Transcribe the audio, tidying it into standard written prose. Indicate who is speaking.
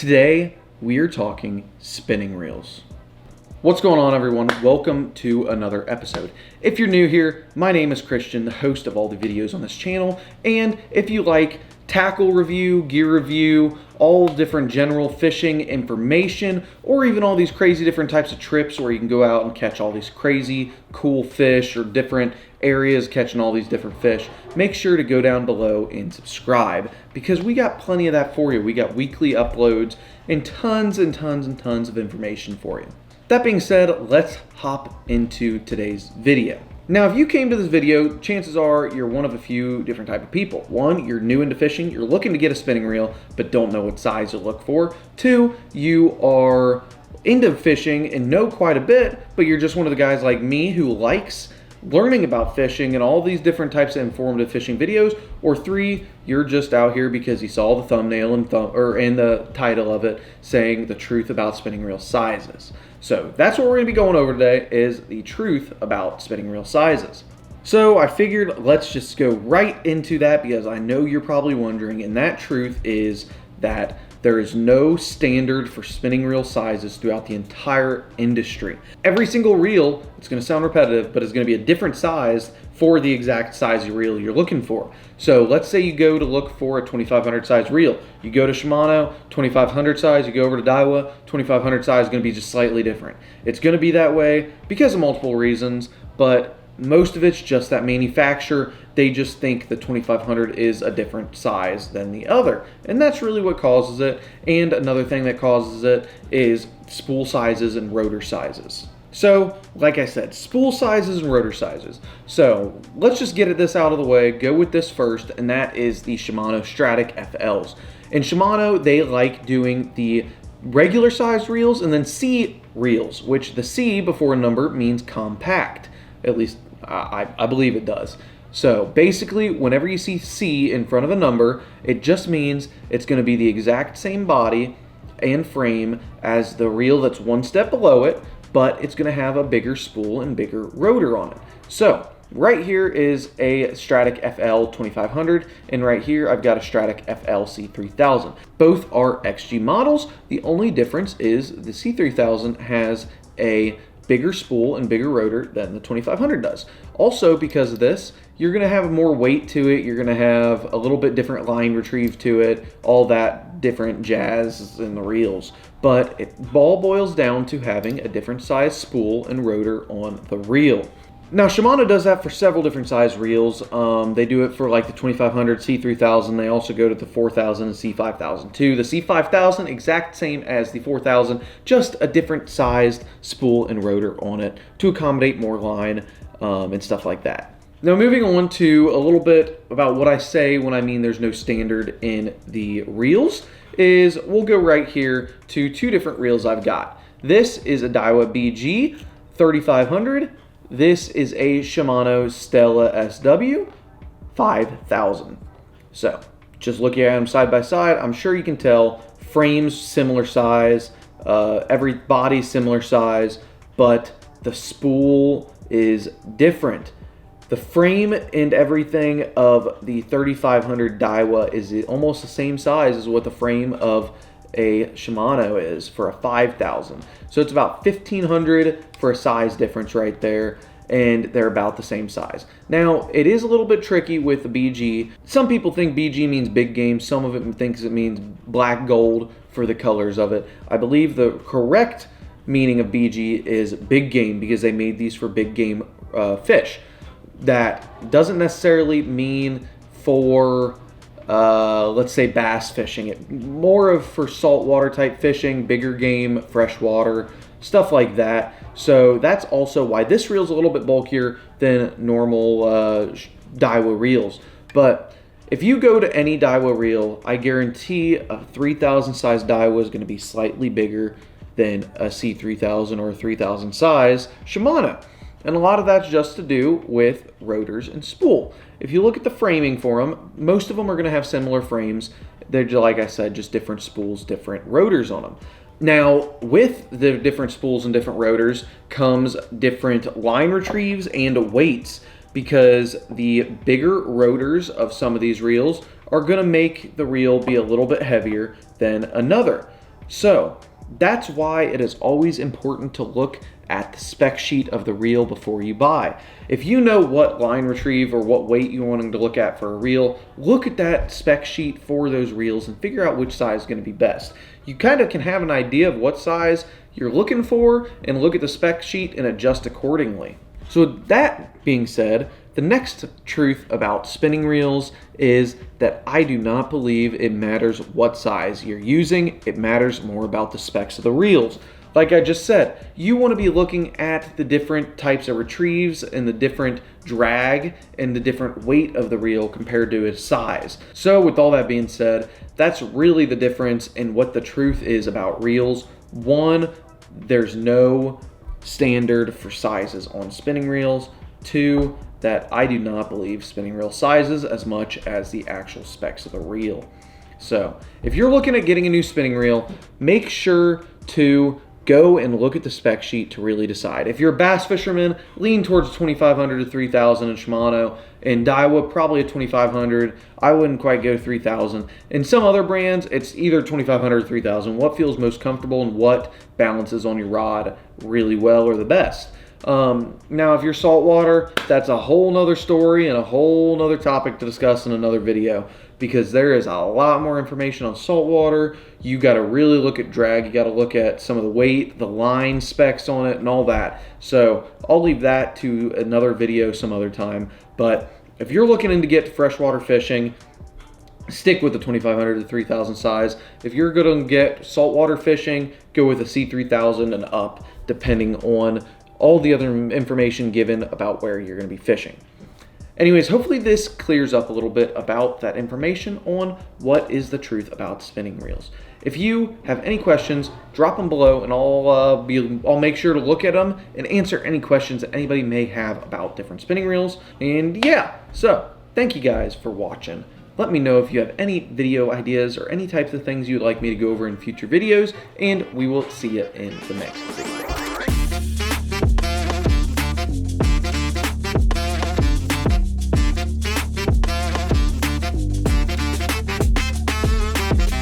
Speaker 1: Today, we are talking spinning reels. What's going on, everyone? Welcome to another episode. If you're new here, my name is Christian, the host of all the videos on this channel, and if you like tackle review, gear review, all different general fishing information, or even all these crazy different types of trips where you can go out and catch all these crazy cool fish or different areas catching all these different fish, make sure to go down below and subscribe because we got plenty of that for you. We got weekly uploads and tons and tons and tons of information for you. That being said, let's hop into today's video. Now, if you came to this video, chances are you're one of a few different type of people. One, you're new into fishing, you're looking to get a spinning reel, but don't know what size to look for. Two, you are into fishing and know quite a bit, but you're just one of the guys like me who likes learning about fishing and all these different types of informative fishing videos. Or three, you're just out here because you saw the thumbnail and the title of it saying the truth about spinning reel sizes. So that's what we're going to be going over today, is the truth about spinning reel sizes. So I figured let's just go right into that because I know you're probably wondering, and that truth is that there is no standard for spinning reel sizes throughout the entire industry. Every single reel, it's going to sound repetitive, but it's going to be a different size for the exact size of reel you're looking for. So let's say you go to look for a 2500 size reel. You go to Shimano, 2500 size, you go over to Daiwa, 2500 size is going to be just slightly different. It's going to be that way because of multiple reasons, but most of it's just that manufacturer, they just think the 2500 is a different size than the other. And that's really what causes it. And another thing that causes it is spool sizes and rotor sizes. So, like I said, spool sizes and rotor sizes. So, let's just get this out of the way, go with this first, and that is the Shimano Stratic FLs. And Shimano, they like doing the regular size reels and then C reels, which the C before a number means compact. At least I believe it does. So basically, whenever you see C in front of a number, it just means it's going to be the exact same body and frame as the reel that's one step below it, but it's going to have a bigger spool and bigger rotor on it. So right here is a Stratic FL 2500, and right here I've got a Stratic FL C3000. Both are XG models. The only difference is the C3000 has a bigger spool and bigger rotor than the 2500 does. Also, because of this, you're going to have more weight to it, you're going to have a little bit different line retrieve to it, all that different jazz in the reels. But it all boils down to having a different size spool and rotor on the reel. Now, Shimano does that for several different size reels. They do it for like the 2500, C3000. They also go to the 4000 and C5000 too. The C5000, exact same as the 4000, just a different sized spool and rotor on it to accommodate more line and stuff like that. Now, moving on to a little bit about what I say when I mean there's no standard in the reels, is we'll go right here to two different reels I've got. This is a Daiwa BG 3500. This is a Shimano Stella SW 5000. So, just looking at them side by side, I'm sure you can tell frames similar size, every body similar size, but the spool is different. The frame and everything of the 3500 Daiwa is almost the same size as what the frame of a Shimano is for a 5000. So it's about 1500 for a size difference right there, and they're about the same size. Now, it is a little bit tricky with the BG. Some people think BG means big game, some of it thinks it means black gold for the colors of it. I believe the correct meaning of BG is big game because they made these for big game fish. That doesn't necessarily mean for let's say bass fishing, more of for saltwater type fishing, bigger game, freshwater, stuff like that. So that's also why this reel is a little bit bulkier than normal Daiwa reels. But if you go to any Daiwa reel, I guarantee a 3000 size Daiwa is going to be slightly bigger than a C3000 or a 3000 size Shimano. And a lot of that's just to do with rotors and spool. If you look at the framing for them, most of them are going to have similar frames. They're, like I said, just different spools, different rotors on them. Now, with the different spools and different rotors comes different line retrieves and weights, because the bigger rotors of some of these reels are going to make the reel be a little bit heavier than another. So that's why it is always important to look at the spec sheet of the reel before you buy. If you know what line retrieve or what weight you're wanting to look at for a reel, look at that spec sheet for those reels and figure out which size is going to be best. You kind of can have an idea of what size you're looking for and look at the spec sheet and adjust accordingly. So with that being said, the next truth about spinning reels is that I do not believe it matters what size you're using. It matters more about the specs of the reels. Like I just said, you want to be looking at the different types of retrieves and the different drag and the different weight of the reel compared to its size. So with all that being said, that's really the difference in what the truth is about reels. One, there's no standard for sizes on spinning reels. Two, that I do not believe spinning reel sizes as much as the actual specs of the reel. So if you're looking at getting a new spinning reel, make sure to go and look at the spec sheet to really decide. If you're a bass fisherman, lean towards 2,500 to 3,000 in Shimano. In Daiwa, probably a 2,500. I wouldn't quite go 3,000. In some other brands, it's either 2,500 or 3,000. What feels most comfortable and what balances on your rod really well or the best. Now, if you're saltwater, that's a whole nother story and a whole nother topic to discuss in another video, because there is a lot more information on saltwater. You got to really look at drag. You got to look at some of the weight, the line specs on it, and all that. So I'll leave that to another video some other time. But if you're looking to get freshwater fishing, stick with the 2,500 to 3,000 size. If you're going to get saltwater fishing, go with a C3000 and up, depending on all the other information given about where you're going to be fishing. Anyways, hopefully this clears up a little bit about that information on what is the truth about spinning reels. If you have any questions, drop them below and I'll make sure to look at them and answer any questions that anybody may have about different spinning reels. And yeah, so thank you guys for watching. Let me know if you have any video ideas or any types of things you'd like me to go over in future videos, and we will see you in the next video.